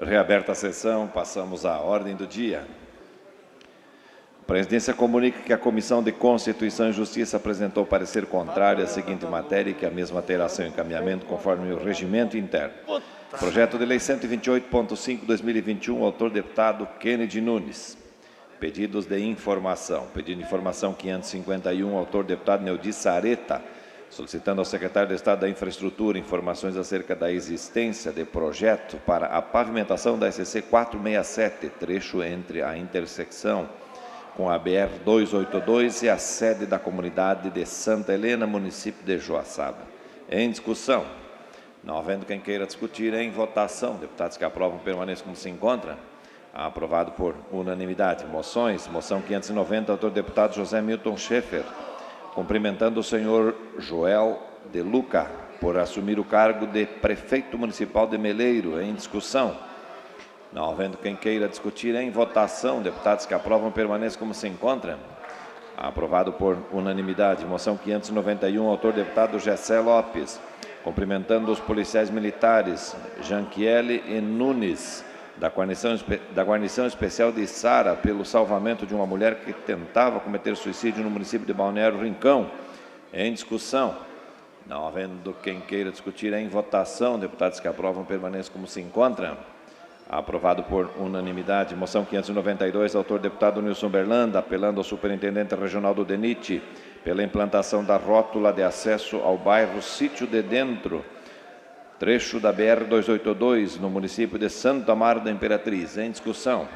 Reaberta a sessão, passamos à ordem do dia. A presidência comunica que a Comissão de Constituição e Justiça apresentou parecer contrário à seguinte matéria e que a mesma terá seu encaminhamento conforme o regimento interno. Projeto de Lei 128.5/2021, autor deputado Kennedy Nunes. Pedidos de informação. Pedido de informação 551, autor deputado Neudi Sareta, solicitando ao secretário de Estado da Infraestrutura informações acerca da existência de projeto para a pavimentação da SC 467, trecho entre a intersecção com a BR 282 e a sede da comunidade de Santa Helena, município de Joaçaba. Em discussão. Não havendo quem queira discutir, em votação. Deputados que aprovam permaneçam como se encontra. Aprovado por unanimidade. Moções. Moção 590, autor deputado José Milton Schaeffer, cumprimentando o senhor Joel de Luca por assumir o cargo de prefeito municipal de Meleiro. Em discussão. Não havendo quem queira discutir, em votação. Deputados que aprovam permaneçam como se encontram. Aprovado por unanimidade. Moção 591, autor deputado Gessé Lopes, cumprimentando os policiais militares Janquiele e Nunes, da guarnição especial de Sara, pelo salvamento de uma mulher que tentava cometer suicídio no município de Balneário Rincão. Em discussão. Não havendo quem queira discutir, em votação. Deputados que aprovam permaneçam como se encontram. Aprovado por unanimidade. Moção 592, autor deputado Nilson Berlanda, apelando ao superintendente regional do DENIT pela implantação da rótula de acesso ao bairro Sítio de Dentro, trecho da BR 282, no município de Santo Amaro da Imperatriz. Em discussão.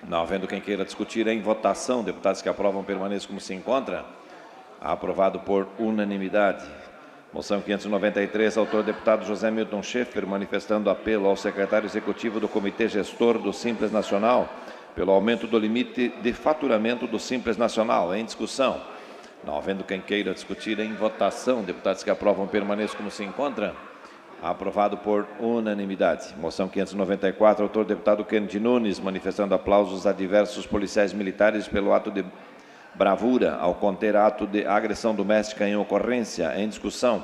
Não havendo quem queira discutir, em votação. Deputados que aprovam permaneçam como se encontra. Aprovado por unanimidade. Moção 593, autor deputado José Milton Schaeffer, manifestando apelo ao secretário executivo do Comitê Gestor do Simples Nacional pelo aumento do limite de faturamento do Simples Nacional. Em discussão. Não havendo quem queira discutir, em votação. Deputados que aprovam permaneçam como se encontra. Aprovado por unanimidade. Moção 594, autor deputado Kennedy Nunes, manifestando aplausos a diversos policiais militares pelo ato de bravura ao conter ato de agressão doméstica em ocorrência. Em discussão.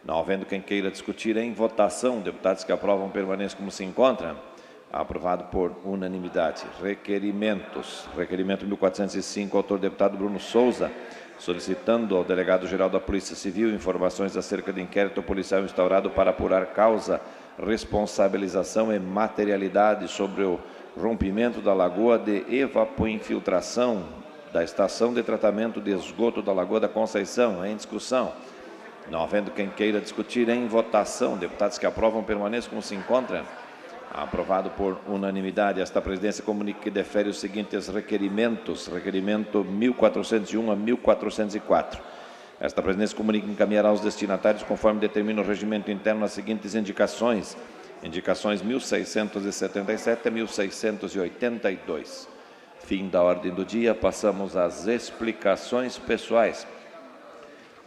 Não havendo quem queira discutir, em votação. Deputados que aprovam permaneçam como se encontram. Aprovado por unanimidade. Requerimentos. Requerimento 1405, autor deputado Bruno Souza, solicitando ao delegado-geral da Polícia Civil informações acerca de inquérito policial instaurado para apurar causa, responsabilização e materialidade sobre o rompimento da lagoa de evapoinfiltração da estação de tratamento de esgoto da Lagoa da Conceição. Em discussão. Não havendo quem queira discutir, em votação. Deputados que aprovam permaneçam como se encontram. Aprovado por unanimidade. Esta presidência comunica que defere os seguintes requerimentos. Requerimento 1401 a 1404. Esta presidência comunica que encaminhará aos destinatários, conforme determina o regimento interno, as seguintes indicações. Indicações 1677 a 1682. Fim da ordem do dia. Passamos às explicações pessoais.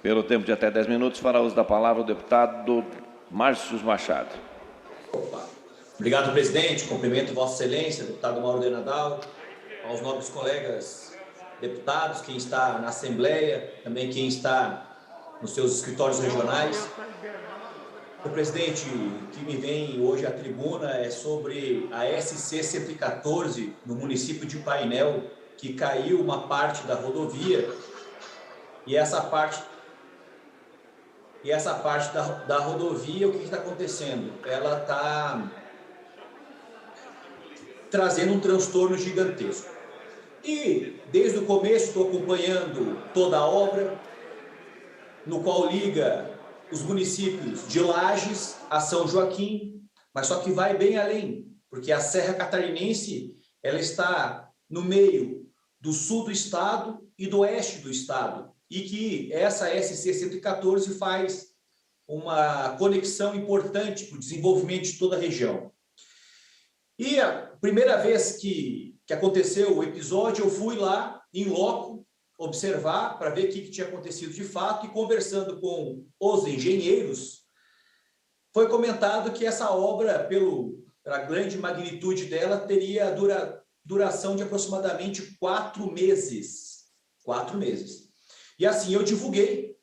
Pelo tempo de até 10 minutos, fará uso da palavra o deputado Márcio Machado. Obrigado, presidente. Cumprimento Vossa Excelência, deputado Mauro de Nadal, aos nobres colegas deputados, quem está na Assembleia, também quem está nos seus escritórios regionais. O presidente, o que me vem hoje à tribuna é sobre a SC 114, no município de Painel, que caiu uma parte da rodovia, e essa parte da rodovia, o que está acontecendo? Ela está trazendo um transtorno gigantesco. E, desde o começo, estou acompanhando toda a obra, no qual liga os municípios de Lages a São Joaquim, mas só que vai bem além, porque a Serra Catarinense ela está no meio do sul do estado e do oeste do estado, e que essa SC 114 faz uma conexão importante para o desenvolvimento de toda a região. E a primeira vez que aconteceu o episódio, eu fui lá, em loco, observar para ver o que tinha acontecido de fato, e conversando com os engenheiros, foi comentado que essa obra, pela grande magnitude dela, teria duração de aproximadamente 4 meses. 4 meses. E assim eu divulguei,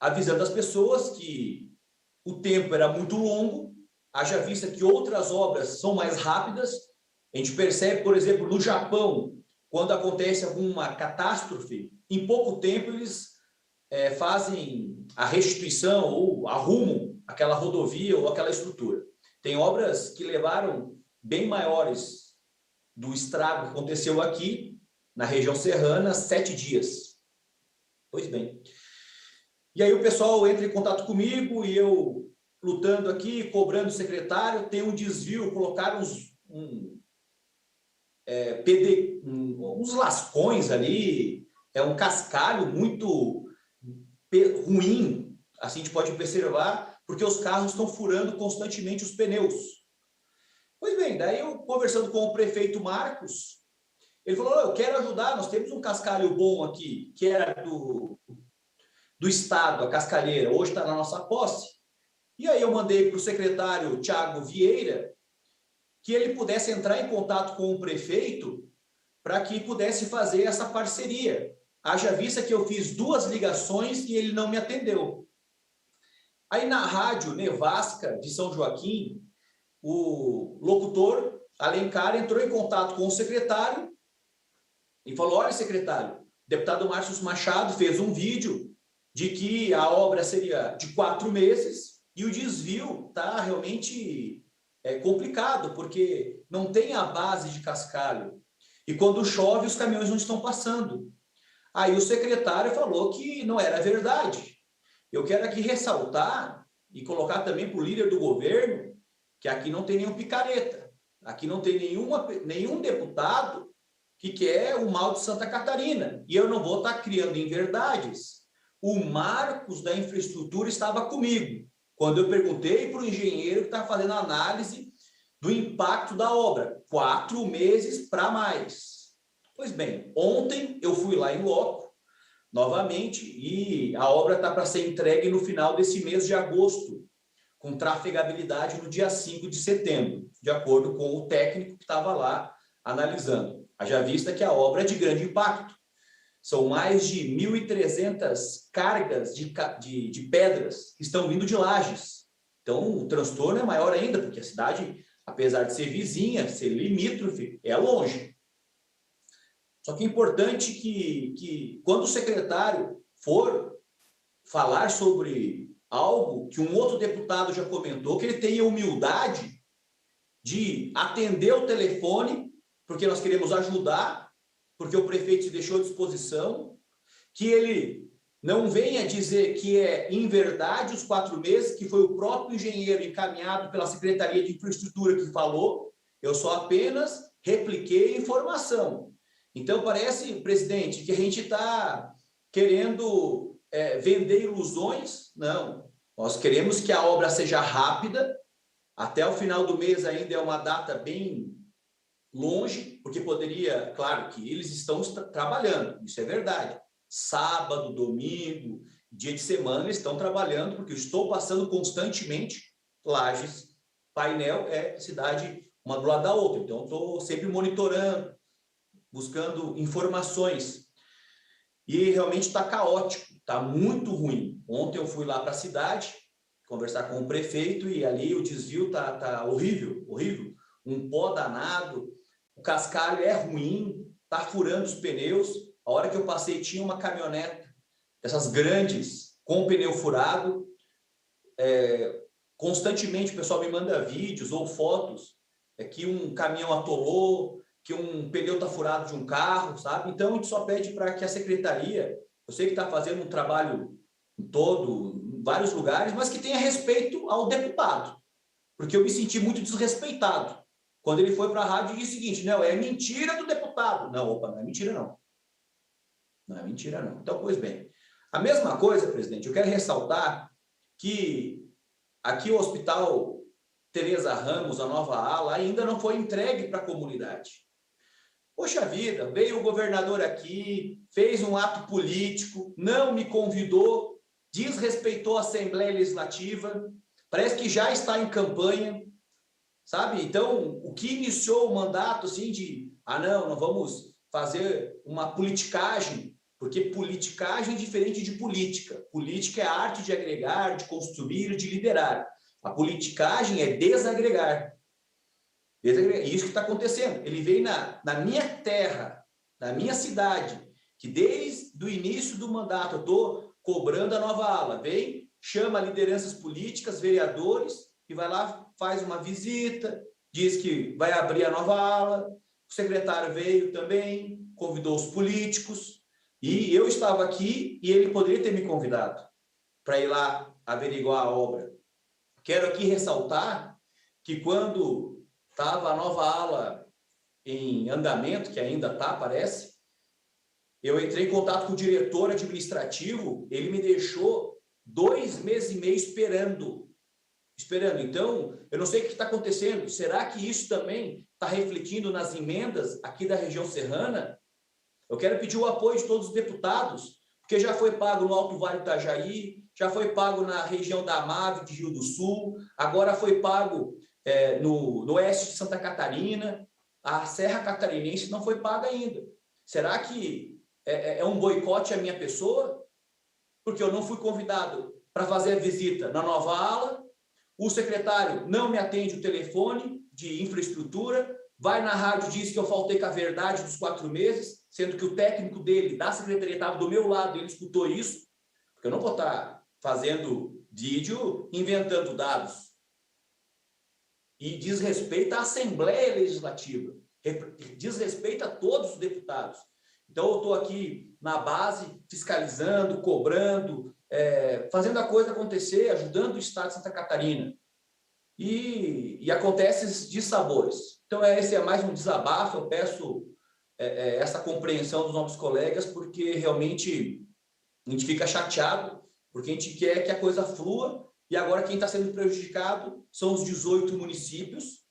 avisando as pessoas que o tempo era muito longo haja vista que outras obras são mais rápidas. A gente percebe, por exemplo, no Japão, quando acontece alguma catástrofe, em pouco tempo eles fazem a restituição ou arrumam aquela rodovia ou aquela estrutura. Tem obras que levaram bem maiores do estrago que aconteceu aqui, na região serrana, 7 dias. Pois bem. E aí o pessoal entra em contato comigo e eu, lutando aqui, cobrando o secretário, tem um desvio, colocaram uns lascões ali, um cascalho muito ruim, assim a gente pode observar, porque os carros estão furando constantemente os pneus. Pois bem, daí eu conversando com o prefeito Marcos, ele falou, eu quero ajudar, nós temos um cascalho bom aqui, que era do Estado, a cascalheira, hoje está na nossa posse. E aí eu mandei para o secretário Thiago Vieira que ele pudesse entrar em contato com o prefeito para que pudesse fazer essa parceria. Haja vista que eu fiz 2 ligações e ele não me atendeu. Aí na rádio Nevasca de São Joaquim, o locutor Alencar entrou em contato com o secretário e falou, olha, secretário, o deputado Márcio Machado fez um vídeo de que a obra seria de 4 meses e o desvio está realmente complicado, porque não tem a base de cascalho. E quando chove, os caminhões não estão passando. Aí o secretário falou que não era verdade. Eu quero aqui ressaltar e colocar também para o líder do governo que aqui não tem nenhum picareta. Aqui não tem nenhum deputado que quer o mal de Santa Catarina. E eu não vou estar criando inverdades. O Marcos da infraestrutura estava comigo, quando eu perguntei para o engenheiro que está fazendo a análise do impacto da obra. 4 meses para mais. Pois bem, ontem eu fui lá em loco, novamente, e a obra está para ser entregue no final desse mês de agosto, com trafegabilidade no dia 5 de setembro, de acordo com o técnico que estava lá analisando. Haja vista que a obra é de grande impacto. São mais de 1.300 cargas de pedras que estão vindo de Lages. Então, o transtorno é maior ainda, porque a cidade, apesar de ser vizinha, ser limítrofe, é longe. Só que é importante que quando o secretário for falar sobre algo que um outro deputado já comentou, que ele tenha humildade de atender o telefone, porque nós queremos ajudar, porque o prefeito se deixou à disposição, que ele não venha dizer que é inverdade os 4 meses, que foi o próprio engenheiro encaminhado pela Secretaria de Infraestrutura que falou, eu só apenas repliquei a informação. Então, parece, presidente, que a gente está querendo vender ilusões. Não, nós queremos que a obra seja rápida, até o final do mês ainda é uma data bem longe, porque poderia, claro que eles estão trabalhando, isso é verdade. Sábado, domingo, dia de semana, eles estão trabalhando, porque eu estou passando constantemente Lages, Painel é cidade uma do lado da outra, então estou sempre monitorando, buscando informações. E realmente está caótico, está muito ruim. Ontem eu fui lá para a cidade, conversar com o prefeito, e ali o desvio está horrível, horrível. Um pó danado, o cascalho é ruim, está furando os pneus. A hora que eu passei tinha uma caminhonete, essas grandes, com o pneu furado. Constantemente o pessoal me manda vídeos ou fotos que um caminhão atolou, que um pneu está furado de um carro, sabe? Então a gente só pede para que a secretaria, eu sei que está fazendo um trabalho em vários lugares, mas que tenha respeito ao deputado, porque eu me senti muito desrespeitado quando ele foi para a rádio e disse o seguinte, não, é mentira do deputado. Não, opa, não é mentira não. Não é mentira não. Então, pois bem, a mesma coisa, presidente, eu quero ressaltar que aqui o Hospital Tereza Ramos, a nova ala, ainda não foi entregue para a comunidade. Poxa vida, veio o governador aqui, fez um ato político, não me convidou, desrespeitou a Assembleia Legislativa, parece que já está em campanha, sabe? Então, o que iniciou o mandato, assim, não vamos fazer uma politicagem, porque politicagem é diferente de política. Política é a arte de agregar, de construir, de liderar. A politicagem é desagregar. E isso que está acontecendo. Ele veio na minha terra, na minha cidade, que desde o início do mandato eu estou cobrando a nova ala. Vem, chama lideranças políticas, vereadores, e vai lá, faz uma visita, diz que vai abrir a nova ala. O secretário veio também, convidou os políticos, e eu estava aqui e ele poderia ter me convidado para ir lá averiguar a obra. Quero aqui ressaltar que quando estava a nova ala em andamento, que ainda está, parece, eu entrei em contato com o diretor administrativo, ele me deixou 2 meses e meio esperando. Então, eu não sei o que está acontecendo. Será que isso também está refletindo nas emendas aqui da região serrana? Eu quero pedir o apoio de todos os deputados, porque já foi pago no Alto Vale do Itajaí, já foi pago na região da Amave, de Rio do Sul, agora foi pago no oeste de Santa Catarina, a Serra Catarinense não foi paga ainda. Será que é um boicote à minha pessoa? Porque eu não fui convidado para fazer a visita na nova ala, o secretário não me atende o telefone de infraestrutura, vai na rádio e diz que eu faltei com a verdade dos 4 meses, sendo que o técnico dele, da secretaria, estava do meu lado, ele escutou isso, porque eu não vou estar fazendo vídeo inventando dados. E diz respeito à Assembleia Legislativa, diz respeito a todos os deputados. Então, eu estou aqui na base, fiscalizando, cobrando, fazendo a coisa acontecer, ajudando o Estado de Santa Catarina. E acontece esses dissabores. Então, esse é mais um desabafo, eu peço essa compreensão dos nossos colegas, porque realmente a gente fica chateado, porque a gente quer que a coisa flua, e agora quem está sendo prejudicado são os 18 municípios.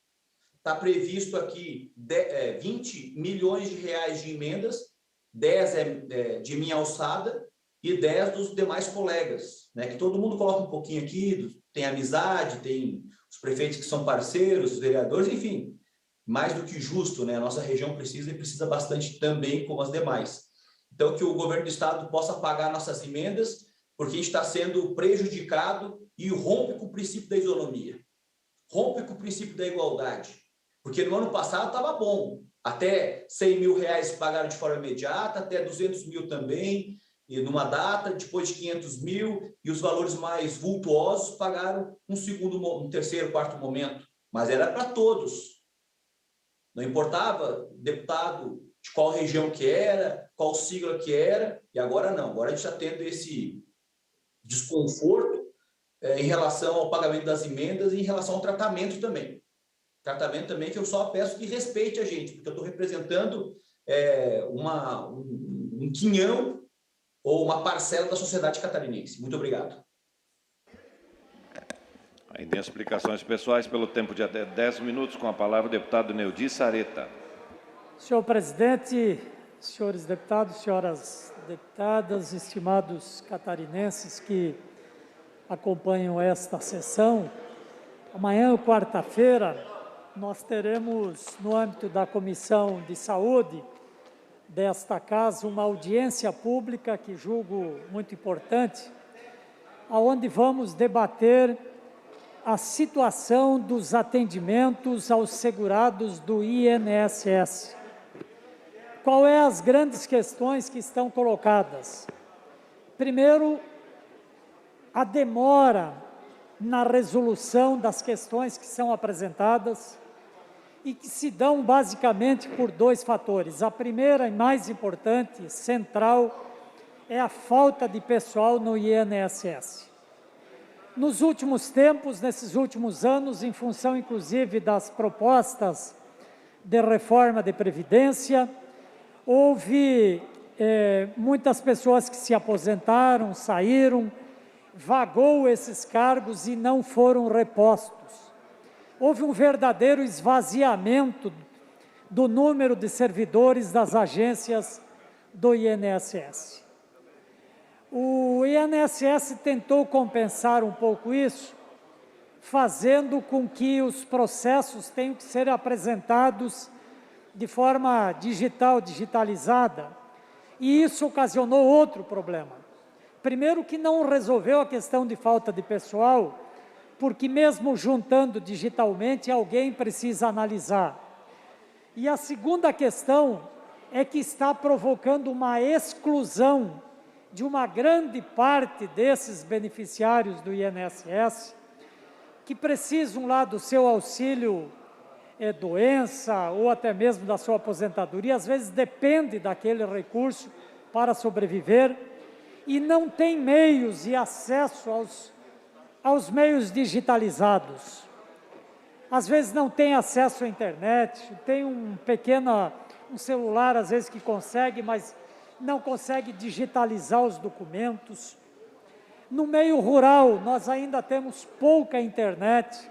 Está previsto aqui 20 milhões de reais de emendas, 10 de minha alçada e 10 dos demais colegas, né? Que todo mundo coloca um pouquinho aqui, tem amizade, tem os prefeitos que são parceiros, os vereadores, enfim, mais do que justo, né? A nossa região precisa e precisa bastante também, como as demais. Então, que o governo do estado possa pagar nossas emendas, porque a gente está sendo prejudicado e rompe com o princípio da isonomia, rompe com o princípio da igualdade, porque no ano passado estava bom, até 100 mil reais pagaram de forma imediata, até 200 mil também, e numa data, depois de 500 mil, e os valores mais vultuosos pagaram um terceiro, quarto momento, mas era para todos. Não importava deputado de qual região que era, qual sigla que era, e agora não, agora a gente está tendo esse desconforto em relação ao pagamento das emendas e em relação ao tratamento também. Tratamento também que eu só peço que respeite a gente, porque eu estou representando um quinhão ou uma parcela da sociedade catarinense. Muito obrigado. Aí tem explicações pessoais pelo tempo de até 10 minutos, com a palavra o deputado Neudi Sareta. Senhor presidente, senhores deputados, senhoras deputadas, estimados catarinenses que acompanham esta sessão, amanhã, quarta-feira, nós teremos, no âmbito da Comissão de Saúde desta casa, uma audiência pública que julgo muito importante, onde vamos debater a situação dos atendimentos aos segurados do INSS. Qual é as grandes questões que estão colocadas? Primeiro, a demora na resolução das questões que são apresentadas e que se dão basicamente por 2 fatores. A primeira e mais importante, central, é a falta de pessoal no INSS. Nos últimos tempos, nesses últimos anos, em função inclusive das propostas de reforma de Previdência, houve muitas pessoas que se aposentaram, saíram, vagou esses cargos e não foram repostos. Houve um verdadeiro esvaziamento do número de servidores das agências do INSS. O INSS tentou compensar um pouco isso, fazendo com que os processos tenham que ser apresentados de forma digitalizada, e isso ocasionou outro problema. Primeiro, que não resolveu a questão de falta de pessoal, porque mesmo juntando digitalmente, alguém precisa analisar. E a segunda questão é que está provocando uma exclusão de uma grande parte desses beneficiários do INSS, que precisam lá do seu auxílio doença ou até mesmo da sua aposentadoria, às vezes depende daquele recurso para sobreviver e não tem meios e acesso aos meios digitalizados. Às vezes não tem acesso à internet, tem um celular às vezes que consegue, mas não consegue digitalizar os documentos. No meio rural, nós ainda temos pouca internet.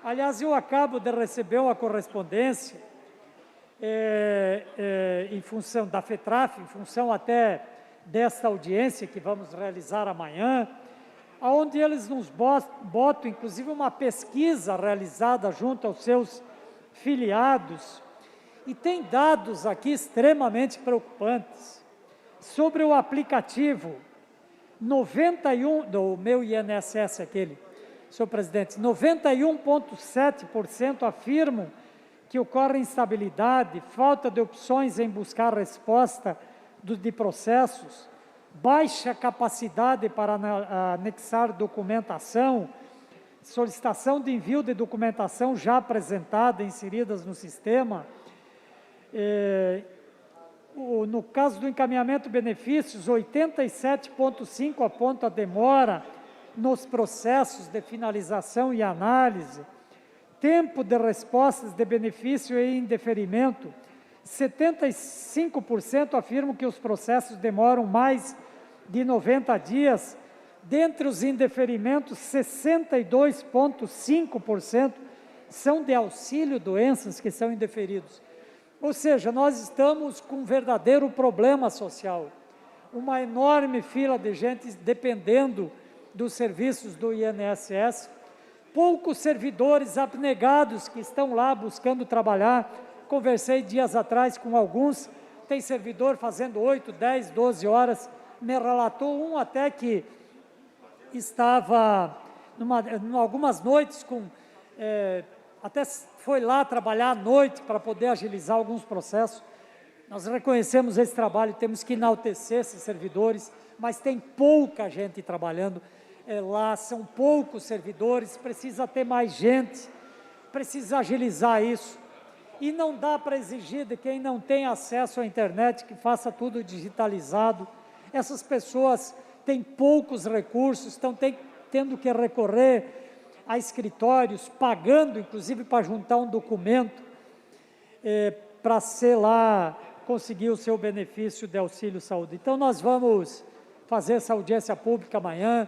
Aliás, eu acabo de receber uma correspondência em função da FETRAF, em função até desta audiência que vamos realizar amanhã, onde eles nos botam, inclusive, uma pesquisa realizada junto aos seus filiados, e tem dados aqui extremamente preocupantes sobre o aplicativo 91, do meu INSS aquele, senhor presidente, 91,7% afirmam que ocorre instabilidade, falta de opções em buscar resposta de processos, baixa capacidade para anexar documentação, solicitação de envio de documentação já apresentada, inseridas no sistema. No caso do encaminhamento de benefícios, 87,5% aponta a demora nos processos de finalização e análise, tempo de respostas de benefício e indeferimento, 75% afirmam que os processos demoram mais de 90 dias, dentre os indeferimentos, 62,5% são de auxílio doenças que são indeferidos. Ou seja, nós estamos com um verdadeiro problema social, uma enorme fila de gente dependendo dos serviços do INSS, poucos servidores abnegados que estão lá buscando trabalhar. Conversei dias atrás com alguns, tem servidor fazendo 8, 10, 12 horas, me relatou um até que estava algumas noites até foi lá trabalhar à noite para poder agilizar alguns processos. Nós reconhecemos esse trabalho, temos que enaltecer esses servidores, mas tem pouca gente trabalhando lá, são poucos servidores, precisa ter mais gente, precisa agilizar isso. E não dá para exigir de quem não tem acesso à internet que faça tudo digitalizado. Essas pessoas têm poucos recursos, estão tendo que recorrer a escritórios, pagando, inclusive, para juntar um documento, para ser lá, conseguir o seu benefício de auxílio saúde. Então, nós vamos fazer essa audiência pública amanhã,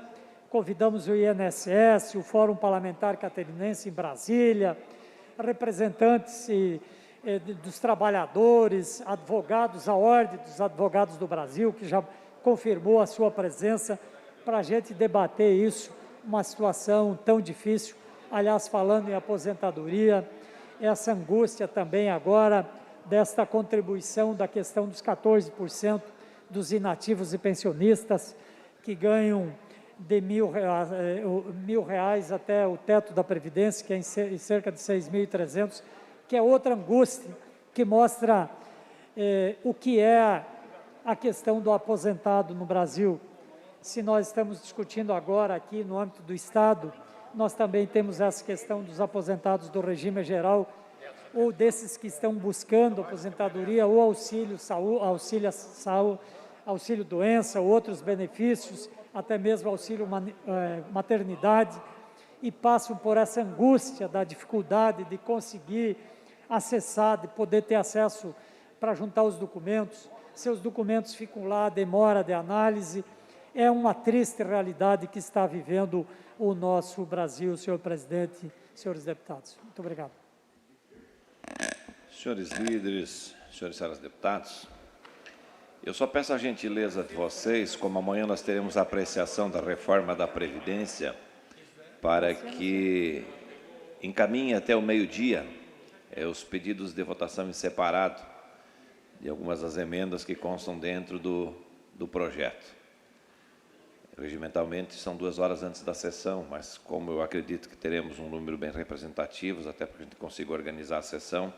convidamos o INSS, o Fórum Parlamentar Catarinense em Brasília, representantes dos trabalhadores, advogados, a Ordem dos Advogados do Brasil, que já confirmou a sua presença, para a gente debater isso, uma situação tão difícil. Aliás, falando em aposentadoria, essa angústia também agora desta contribuição da questão dos 14% dos inativos e pensionistas que ganham de R$1.000 até o teto da Previdência, que é em cerca de 6.300, que é outra angústia que mostra o que é a questão do aposentado no Brasil. Se nós estamos discutindo agora aqui no âmbito do Estado, nós também temos essa questão dos aposentados do regime geral, ou desses que estão buscando aposentadoria, ou auxílio doença, outros benefícios, até mesmo auxílio maternidade, e passam por essa angústia da dificuldade de conseguir acessar, de poder ter acesso para juntar os documentos. Seus documentos ficam lá, demora de análise. É uma triste realidade que está vivendo o nosso Brasil, senhor presidente, senhores deputados. Muito obrigado. Senhores líderes, senhores e senhoras deputados, eu só peço a gentileza de vocês, como amanhã nós teremos a apreciação da reforma da Previdência, para que encaminhe até o meio-dia os pedidos de votação em separado de algumas das emendas que constam dentro do projeto. Regimentalmente são 2 horas antes da sessão, mas como eu acredito que teremos um número bem representativo, até para que a gente consiga organizar a sessão,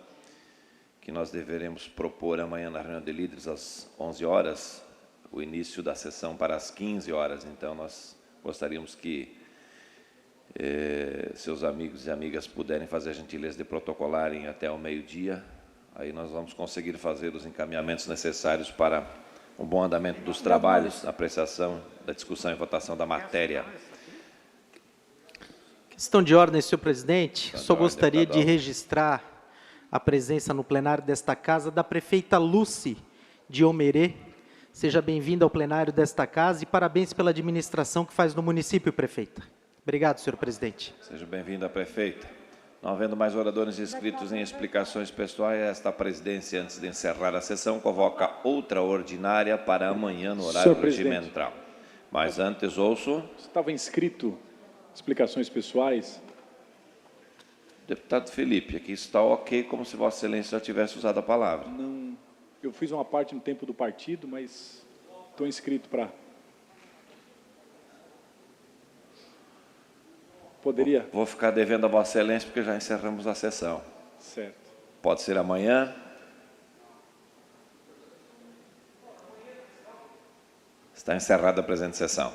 que nós deveremos propor amanhã na reunião de líderes às 11 horas, o início da sessão para as 15 horas. Então, nós gostaríamos que seus amigos e amigas puderem fazer a gentileza de protocolarem até o meio-dia. Aí nós vamos conseguir fazer os encaminhamentos necessários para um bom andamento dos trabalhos, apreciação da discussão e votação da matéria. Questão de ordem, senhor presidente. Só gostaria de deputado. registrar a presença no plenário desta casa da prefeita Lucy de Omerê. Seja bem-vinda ao plenário desta casa e parabéns pela administração que faz no município, prefeita. Obrigado, senhor presidente. Seja bem-vinda, prefeita. Não havendo mais oradores inscritos em explicações pessoais, esta presidência, antes de encerrar a sessão, convoca outra ordinária para amanhã no horário regimental. Mas antes ouço... Estava inscrito explicações pessoais. Deputado Felipe, aqui está ok, como se Vossa Excelência já tivesse usado a palavra. Não, eu fiz uma parte no tempo do partido, mas estou inscrito para... Poderia? Vou ficar devendo a Vossa Excelência porque já encerramos a sessão. Certo. Pode ser amanhã. Está encerrada a presente sessão.